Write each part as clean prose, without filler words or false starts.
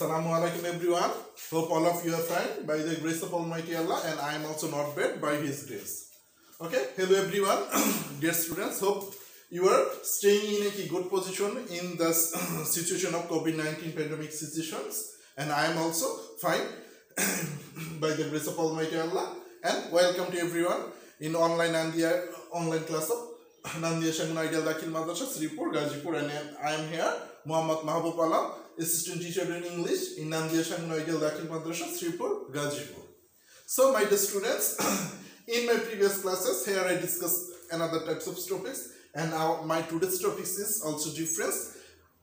Assalamu alaikum everyone. Hope all of you are fine by the grace of Almighty Allah, and I am also not bad by His grace. Okay, hello everyone, dear students. Hope you are staying in a good position in the situation of COVID-19 pandemic situations, and I am also fine by the grace of Almighty Allah. And welcome to everyone in online Nandia online class of Nandia Sangun Dakhil Madrasah, Sripur, Gazipur, and I am here, Mahbub Alam, assistant teacher in English in Nandia Sangun Dakhil Madrasah, Sripur, Gazipur. So, my dear students, in my previous classes, here I discussed another types of topics, and now my today's topics is also different.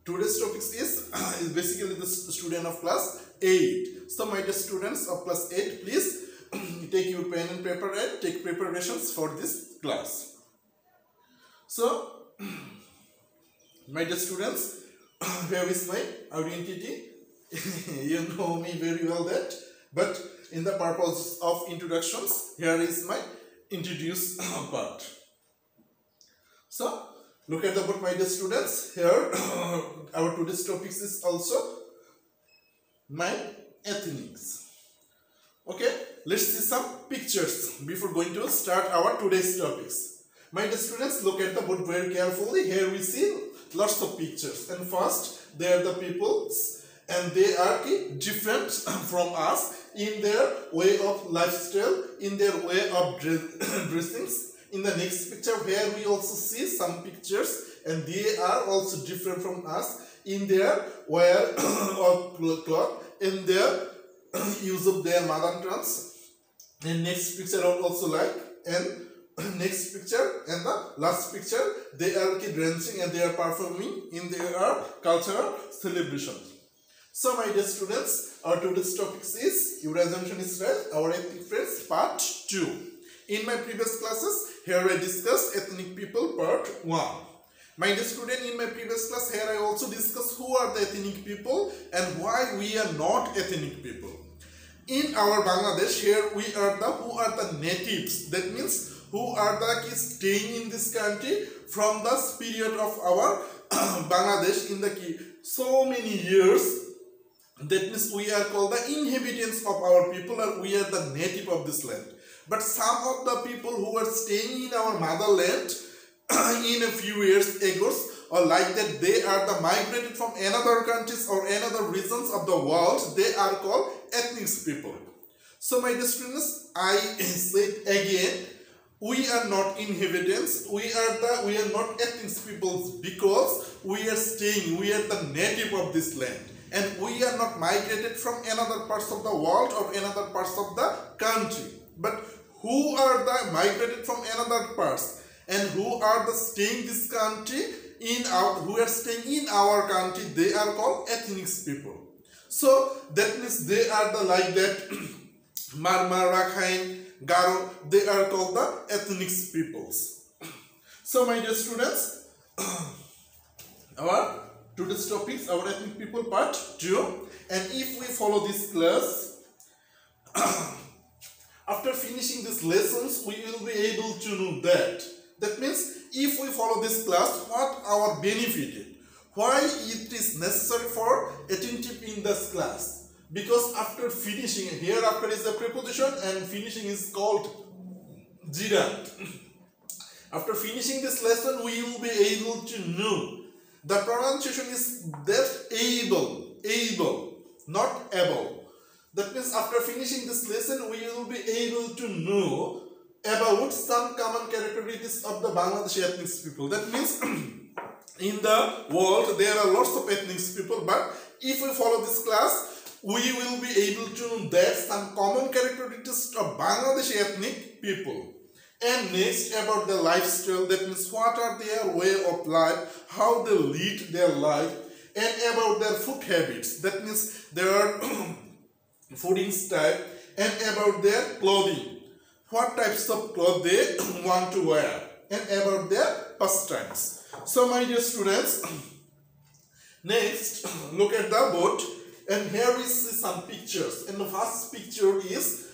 Today's topics is basically the student of class 8. So, my dear students of class 8, please take your pen and paper and take preparations for this class. So, my dear students, here is my identity. You know me very well that, but in the purpose of introductions, here is my introduce part. So, look at the book, my dear students. Here, our today's topics is also my ethnics. Okay, let's see some pictures before going to start our today's topics. My dear students, look at the book very carefully. Here we see lots of pictures, and first they are the peoples, and they are different from us in their way of lifestyle, in their way of dressings. In the next picture, here we also see some pictures, and they are also different from us in their wear of cloth, in their use of their mother tongues. And next picture also like, and next picture and the last picture, they are dancing and they are performing in their cultural celebrations. So, my dear students, our today's topics is, your assumption is right, our ethnic friends part 2. In my previous classes, here I discussed ethnic people part 1. My dear student, in my previous class, here I also discussed who are the ethnic people and why we are not ethnic people. In our Bangladesh, here we are the who are the natives. That means who are the staying in this country from the period of our Bangladesh in the so many years. That means we are called the inhabitants of our people, or we are the native of this land. But some of the people who are staying in our motherland in a few years ago, or like that, they are the migrated from another countries or another regions of the world. They are called ethnic people. So, my dear students, I said again, we are not inhabitants, we are not ethnic peoples, because we are staying, we are the native of this land, and we are not migrated from another parts of the world or another parts of the country. But who are the migrated from another parts and who are the staying this country who are staying in our country, they are called ethnic people. So that means they are the like that Marmar, Rakhine, Garo, they are called the ethnic peoples. So, my dear students, our today's topics, our ethnic people part 2, and if we follow this class, after finishing these lessons, we will be able to know that. That means, if we follow this class, what our benefit, why it is necessary for attentive in this class. Because after finishing, here after is the preposition and finishing is called gerund. After finishing this lesson, we will be able to know. The pronunciation is that able, not able. That means after finishing this lesson, we will be able to know about some common characteristics of the Bangladeshi ethnic people. That means in the world there are lots of ethnic people, but if we follow this class, we will be able to know that some common characteristics of Bangladeshi ethnic people. And next, about the lifestyle, that means what are their way of life, how they lead their life, and about their food habits, that means their fooding style, and about their clothing, what types of clothes they want to wear, and about their pastimes. So, my dear students, next, look at the board. And here we see some pictures. And the first picture is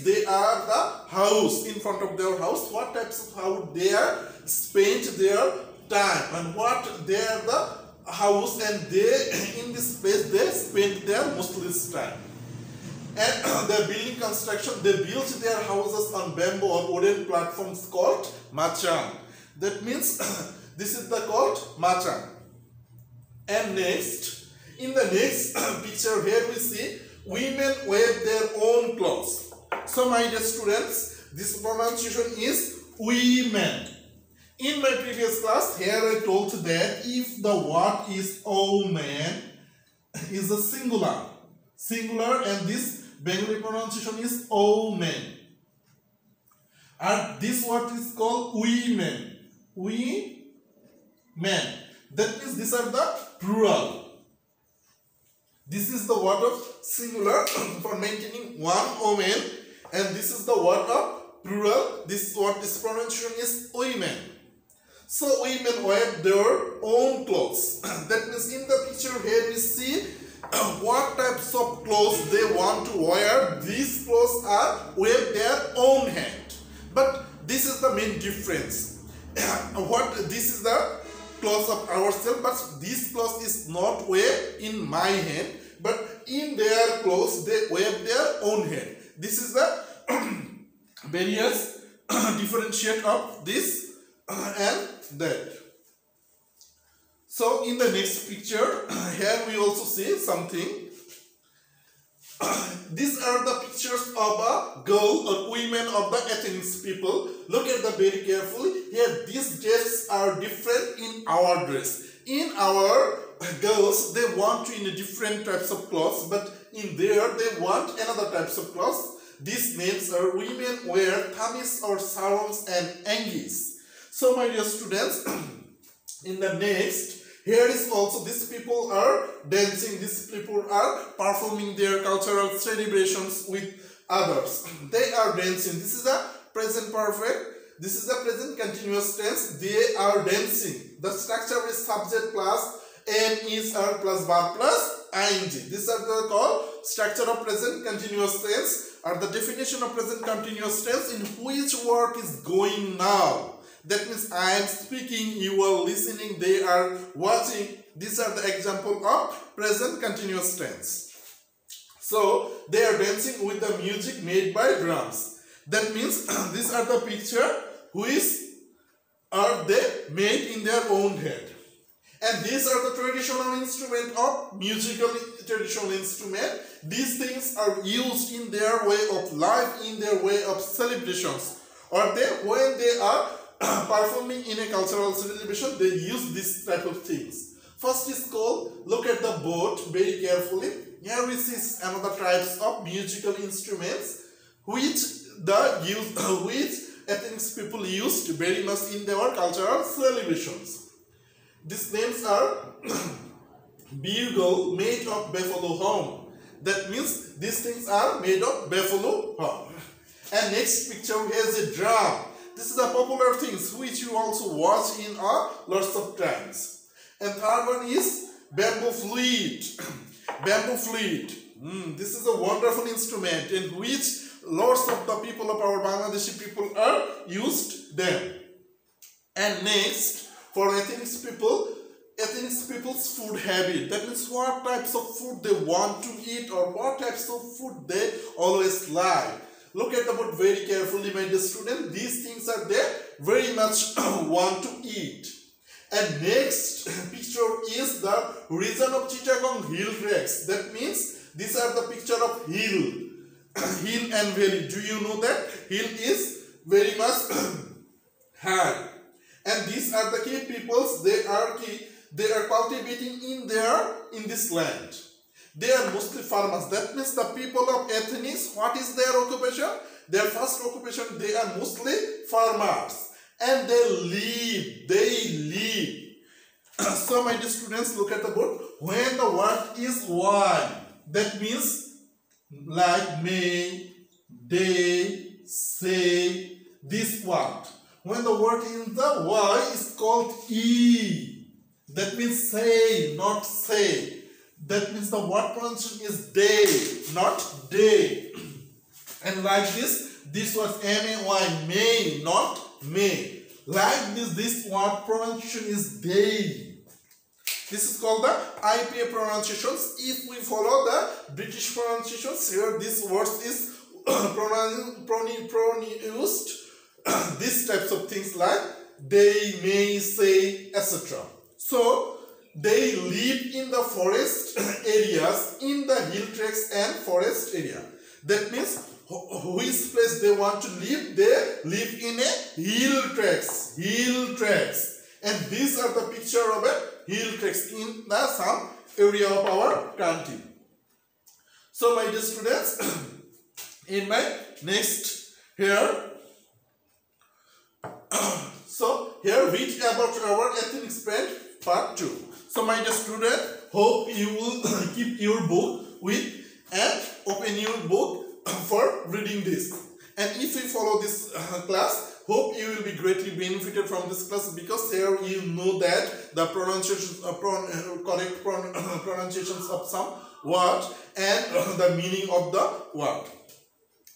they are the house, in front of their house. What types of house they are spent their time, and what they are the house, and they in this place they spend their mostly time. And their building construction, they built their houses on bamboo or wooden platforms called machang. That means this is the called machang. And next, in the next picture here we see women wear their own clothes. So my dear students, this pronunciation is women. In my previous class, here I told that if the word is woman is a singular, and this Bengali pronunciation is woman. And this word is called women. That means these are the plural. This is the word of singular for maintaining one woman, and this is the word of plural. This pronunciation is women. So women wear their own clothes. That means in the picture here we see what types of clothes they want to wear. These clothes are with their own hand. But this is the main difference. This is the clothes of ourselves, but this clothes is not wear in my hand, but in their clothes they wear their own hand. This is the various differentiate of this and that. So in the next picture, here we also see something. These are the pictures of a girl or women of the ethnic people. Look at them very carefully. Here these dresses are different in our dress. In our girls, they want to in different types of clothes, but in there they want another types of clothes. These names are women wear tamis or sarongs and angis. So my dear students, in the next, here is also these people are dancing, these people are performing their cultural celebrations with others. They are dancing. This is a present perfect. This is a present continuous tense. They are dancing. The structure is subject plus am is are plus verb plus ing. These are the called structure of present continuous tense, or the definition of present continuous tense in which work is going now. That means I am speaking, you are listening, they are watching. These are the example of present continuous tense. So they are dancing with the music made by drums. That means these are the picture which are they made in their own head. And these are the traditional instrument of musical traditional instrument. These things are used in their way of life, in their way of celebrations. Or they, when they are performing in a cultural celebration, they use this type of things. First is called, look at the board very carefully. Here we see another types of musical instruments which ethnic people used very much in their cultural celebrations. These names are bugle made of buffalo horn. That means these things are made of buffalo horn. And next picture has a drum. This is a popular thing which you also watch in lots of times. And third one is bamboo flute. Bamboo flute. This is a wonderful instrument in which lots of the people of our Bangladeshi people are used them. And next, for ethnic people's food habit. That means what types of food they want to eat or what types of food they always like. Look at the board very carefully, my dear student. These things are they very much want to eat. And next picture is the region of Chittagong hill tracks. That means these are the picture of hill and valley. Do you know that hill is very much high? And these are the key peoples. They are cultivating in this land. They are mostly farmers. That means the people of ethnics, what is their occupation? Their first occupation, they are mostly farmers. And they live. So my dear students, look at the board. When the word is one, that means like may, they, say, this word. When the word in the Y is called E, that means say, not say. That means the word pronunciation is they, not they. And like this was M-A-Y, may, not may. Like this word pronunciation is they. This is called the IPA pronunciations. If we follow the British pronunciations, here this word is pronounced these types of things like they, may, say, etc. So they live in the forest areas, in the hill tracks and forest area. That means which place they want to live, they live in a hill tracks, and these are the picture of a hill tracks in the some area of our country. So my dear students, in my next here, so here read about our ethnic spread part 2. So my dear student, hope you will keep your book with and open your book for reading this. And if you follow this class, hope you will be greatly benefited from this class, because here you know that the pronunciations, correct pronunciations of some word and the meaning of the word.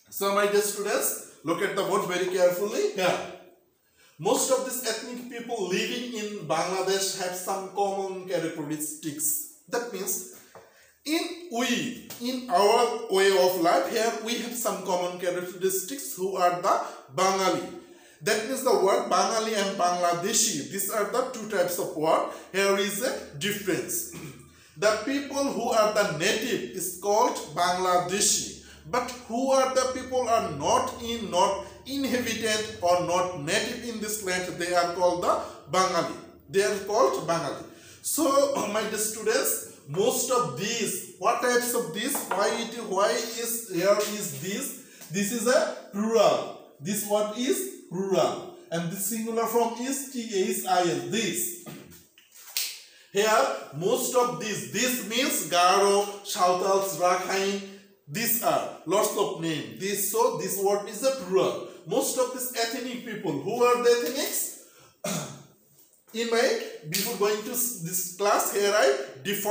So my dear students, look at the word very carefully here. Most of these ethnic people living in Bangladesh have some common characteristics. That means in our way of life, here we have some common characteristics who are the Bengali. That means the word Bengali and Bangladeshi, these are the two types of word. Here is a difference. The people who are the native is called Bangladeshi, but who are the people are not inhabitant or not native in this land, they are called the Bengali. They are called Bengali. So my dear students, most of these, what types of this, why is here is this is a plural, this one is plural, and the singular form is THIS, this. Here most of this means Garo, Sautals, Rakhine, these are lots of names. So this word is a plural. Most of these ethnic people, who are the ethnics? Before going to this class, here I gave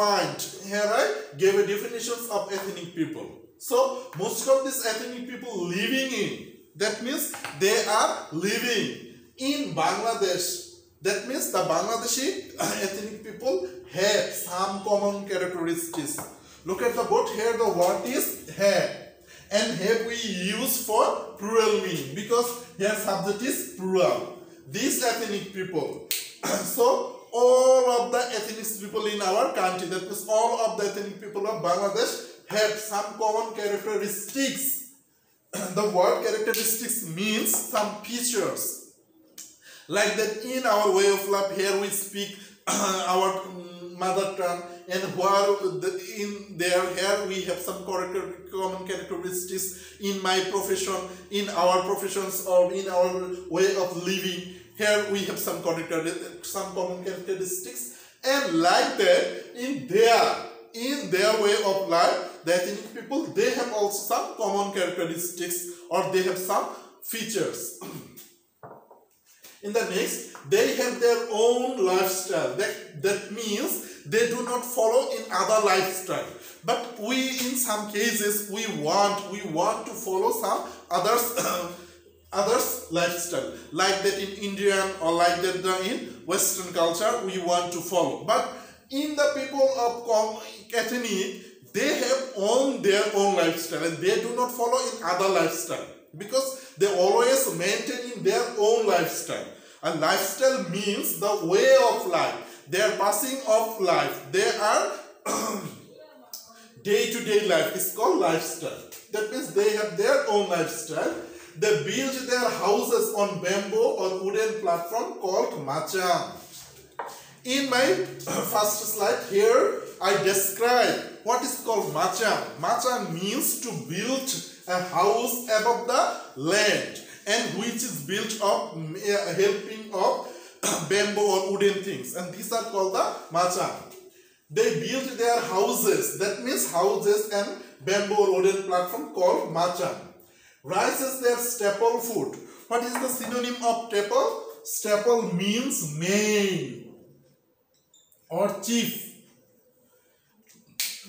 a definitions of ethnic people. So most of these ethnic people living in, that means they are living in Bangladesh. That means the Bangladeshi ethnic people have some common characteristics. Look at the board here, the word is have, and have we use for plural meaning, because here subject is plural. These ethnic people. So all of the ethnic people in our country, that means all of the ethnic people of Bangladesh have some common characteristics. The word characteristics means some features. Like that in our way of life, here we speak our mother tongue, and here we have some common characteristics in my profession, in our professions, or in our way of living. Here we have some common characteristics, and like that in their way of life, the ethnic people, they have also some common characteristics, or they have some features. In the next, they have their own lifestyle. That means they do not follow in other lifestyle. But we, in some cases, we want to follow some others lifestyle, like that in Indian, or like that in Western culture we want to follow. But in the people of ethnic, they have their own lifestyle, and they do not follow in other lifestyle, because they always maintain in their own lifestyle. And lifestyle means the way of life, their passing of life, they are day-to-day life is called lifestyle. That means they have their own lifestyle. They build their houses on bamboo or wooden platform called macham. In my first slide here, I describe what is called macham. Macham means to build a house above the land, and which is built of helping of bamboo or wooden things, and these are called the macham. They build their houses, that means houses and bamboo or wooden platform called macham. Rice is their staple food. What is the synonym of staple? Staple means main or chief.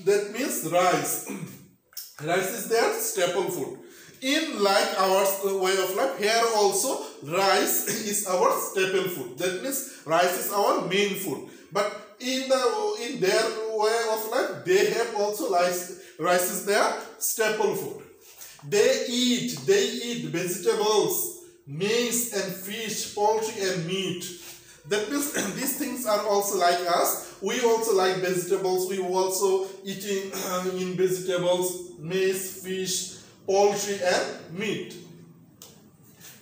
That means rice. Rice is their staple food. In like our way of life, here also rice is our staple food. That means rice is our main food. But in their way of life, they have also rice is their staple food. They eat vegetables, maize and fish, poultry and meat. That means these things are also like us. We also like vegetables. We also eating in vegetables, maize, fish, poultry and meat.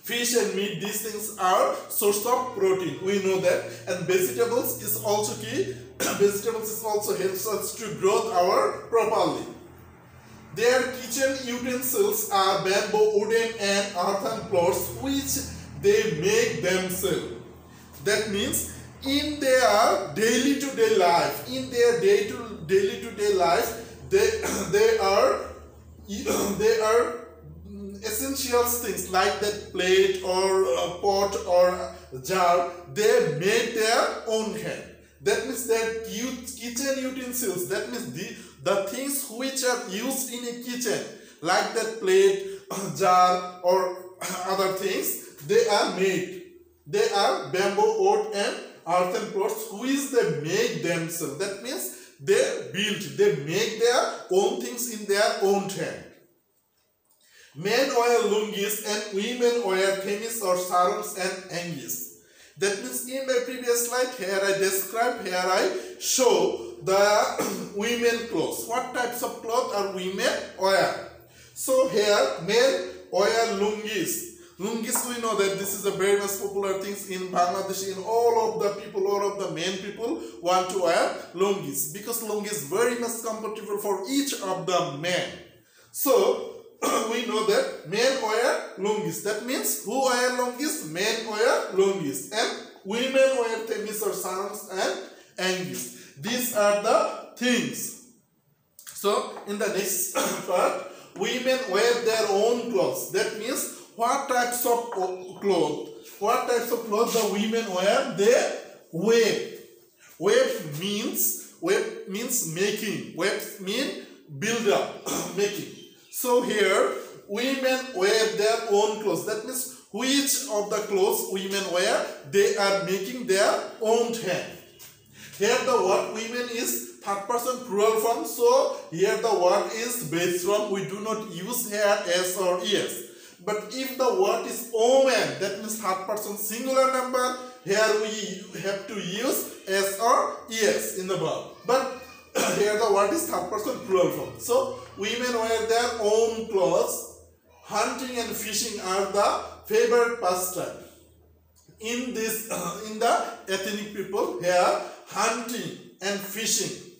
Fish and meat, these things are source of protein. We know that. And vegetables is also key. Vegetables is also helps us to grow our properly. Their kitchen utensils are bamboo, wooden and earthen pots which they make themselves. That means in their daily to day life, they are essential things like that plate or a pot or a jar. They make their own hand. That means that kitchen utensils, that means the things which are used in a kitchen, like that plate, jar or other things, they are made. They are bamboo, wood and earthen pots which they make themselves. That means they make their own things in their own hand. Men wear lungis and women wear themis or sarongs and angis. That means in my previous slide, here I show the women clothes. What types of clothes are women wear? So here men wear lungis. Lungis, we know that this is a very much popular thing in Bangladesh. In all of the men people want to wear lungis because lungis is very much comfortable for each of the men. So we know that men wear lungis. That means who wear lungis? Men wear lungis. And women wear themis or sarongs and angis. These are the things. So in the next part, women wear their own clothes. That means what types of clothes the women wear? They weave. Weave means making. Weave means build up, making. So here women wear their own clothes. That means which of the clothes women wear, they are making their own hand. Here the word women is third person plural form. So here the word is based from, we do not use here s or es. But if the word is woman, that means third person singular number, here we have to use s or es in the verb. But here the word is third person plural form. So women wear their own clothes. Hunting and fishing are the favorite pastime. In the ethnic people, here hunting and fishing.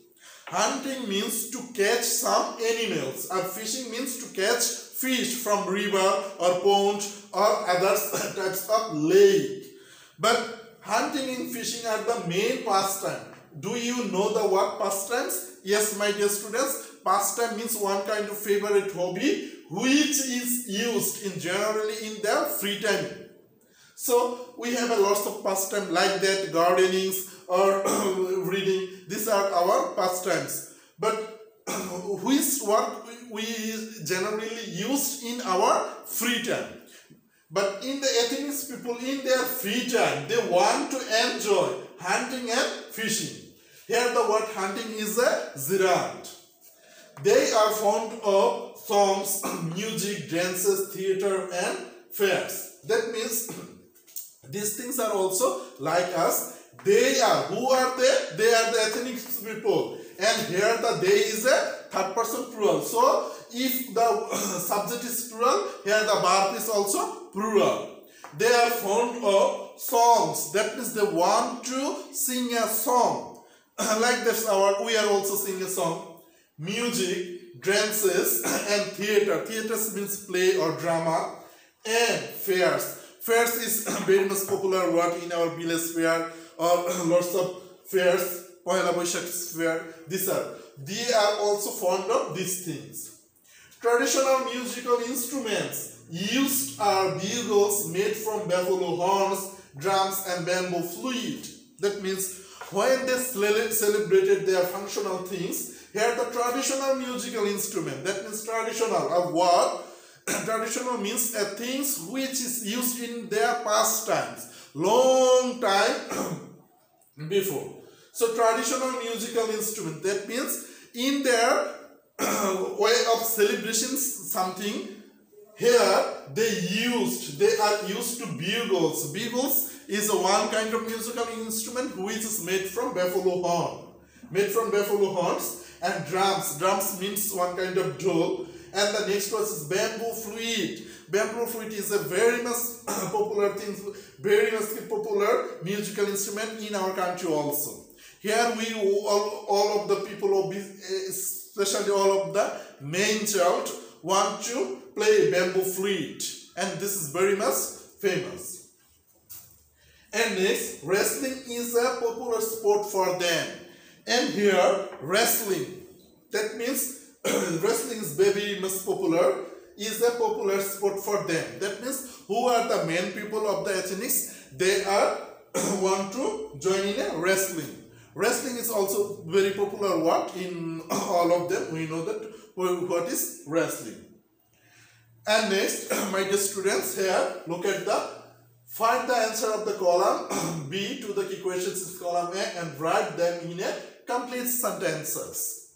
Hunting means to catch some animals, and fishing means to catch fish from river or pond or other types of lake. But hunting and fishing are the main pastime. Do you know the word pastimes? Yes, my dear students, pastime means one kind of favorite hobby which is used generally in their free time. So we have a lot of pastime like that, gardenings or reading. These are our pastimes. But which what we generally use in our free time. But in the ethnic people, in their free time, they want to enjoy hunting and fishing. Here the word hunting is a ziraat. They are fond of songs, music, dances, theater and fairs. That means these things are also like us. They are, who are they? They are the ethnic people. And here the they is a third person plural. So if the subject is plural, here the verb is also plural. They are fond of songs. That means they want to sing a song. Like this, we are also singing a song. Music, dances and theater. Theaters means play or drama. And fairs. Fairs is a very much popular word in our village fair or lots of fairs. Pohela Boishakh fair. They are also fond of these things. Traditional musical instruments used are bugles made from buffalo horns, drums and bamboo flute. That means when they celebrated their functional things, here the traditional musical instrument, that means traditional, a word. Traditional means a things which is used in their past times, long time before. So traditional musical instrument, that means in their way of celebrations something, here they are used to bugles. Bugles is one kind of musical instrument which is made from buffalo horn. Made from buffalo horns. And drums. Drums means one kind of dole. And the next one is bamboo flute. Bamboo flute is a very much popular thing, very much popular musical instrument in our country also. Here we all of the people, especially all of the main child, want to play bamboo flute, and this is very much famous. And next, wrestling is a popular sport for them. And here, wrestling, that means wrestling is very much popular, is a popular sport for them. That means who are the main people of the ethnics, they are want to join in a wrestling. Wrestling is also very popular word in all of them. We know that what is wrestling. And next, my dear students, here look at find the answer of the column B to the key questions in column A and write them in a complete sentences.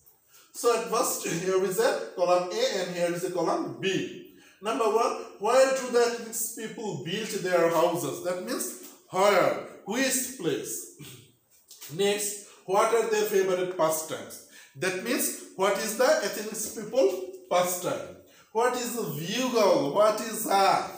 So at first, here is a column A and here is a column B. Number one, where do the ethnic people build their houses? That means where, which place. Next, what are their favorite pastimes? That means what is the ethnic people pastime? What is the bugle? What is that?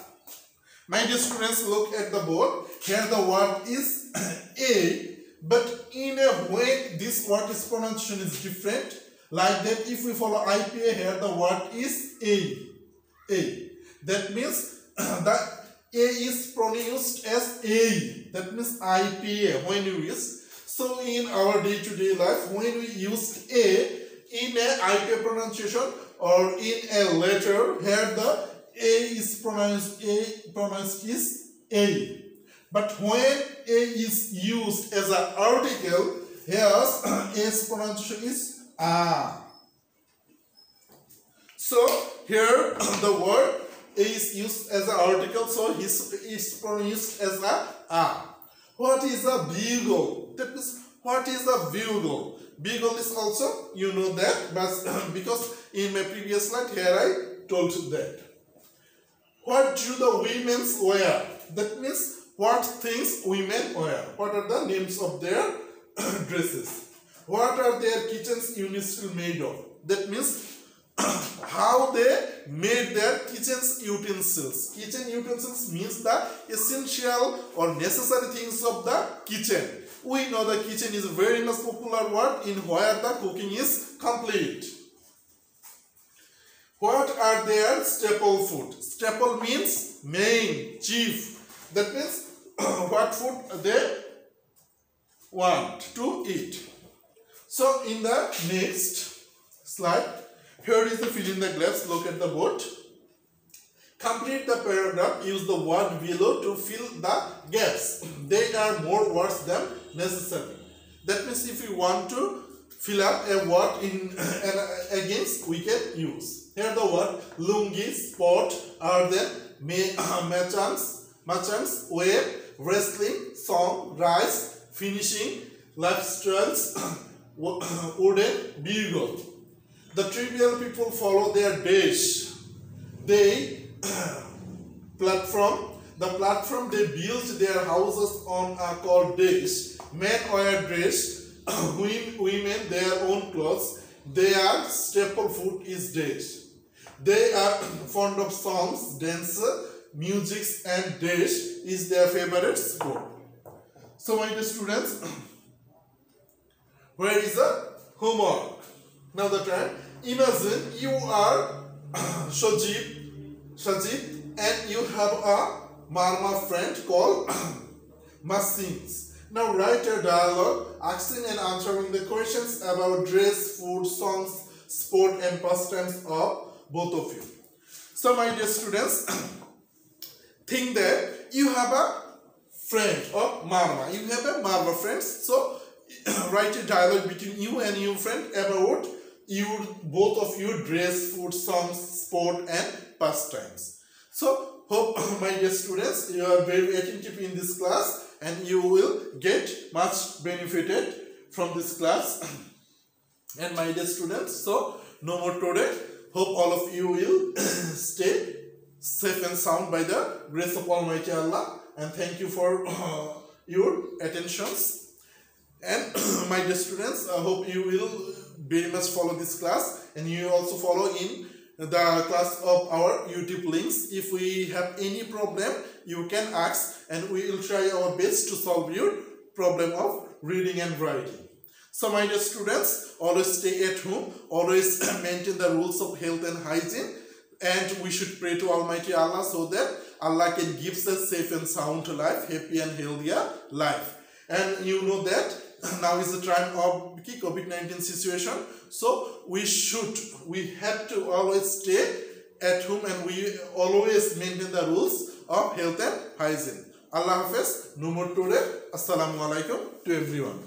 My dear students, look at the board. Here the word is A, but in a way this word is pronunciation is different. Like that, if we follow IPA, here the word is A. That means the A is pronounced as A. That means IPA when you use. So in our day-to-day life, when we use A in a IPA pronunciation or in a letter, here the A is pronounced is A. But when A is used as an article, here A's pronunciation is A. So here the word A is used as an article, so is pronounced as A. What is a bugle? That means what is a bugle? Bugle is also, you know that, but because in my previous slide here I told you that. What do the women wear? That means what things women wear. What are the names of their dresses? What are their kitchen utensils made of? That means how they made their kitchen utensils. Kitchen utensils means the essential or necessary things of the kitchen. We know the kitchen is a very much popular word in where the cooking is complete. What are their staple food? Staple means main, chief. That means what food they want to eat. So in the next slide, here is the fill in the gaps. Look at the board. Complete the paragraph. Use the word below to fill the gaps. They are more words than necessary. That means if you want to fill up a word in against, we can use. Here the word lungi, sport, are then merchants, web, wrestling, song, rice, finishing, lifestyles, wooden, bugle. The trivial people follow their dash. The platform they build their houses on are called dash. Men wear dress, women their own clothes. Their staple food is dash. They are fond of songs, dance, music, and dash is their favorite sport. So my dear students, where is the homework? Now the time. Imagine you are Shajib and you have a Marma friend called Masins. Now write a dialogue asking and answering the questions about dress, food, songs, sport and pastimes of both of you. So my dear students, think that you have a friend of Marma. You have a Marma friend. So write a dialogue between you and your friend about both of you dress, food, songs, sport and pastimes. So hope my dear students, you are very attentive in this class and you will get much benefited from this class. And my dear students, so no more today. Hope all of you will stay safe and sound by the grace of Almighty Allah. And thank you for your attentions. And my dear students, I hope you will very much follow this class, and you also follow in the class of our YouTube links. If we have any problem, you can ask, and we will try our best to solve your problem of reading and writing. So my dear students, always stay at home, always maintain the rules of health and hygiene, and we should pray to Almighty Allah so that Allah can give us safe and sound life, happy and healthier life. And you know that now is the time of COVID-19 situation, so we have to always stay at home, and we always maintain the rules of health and hygiene. Allah Hafiz, no more today. Assalamu alaikum to everyone.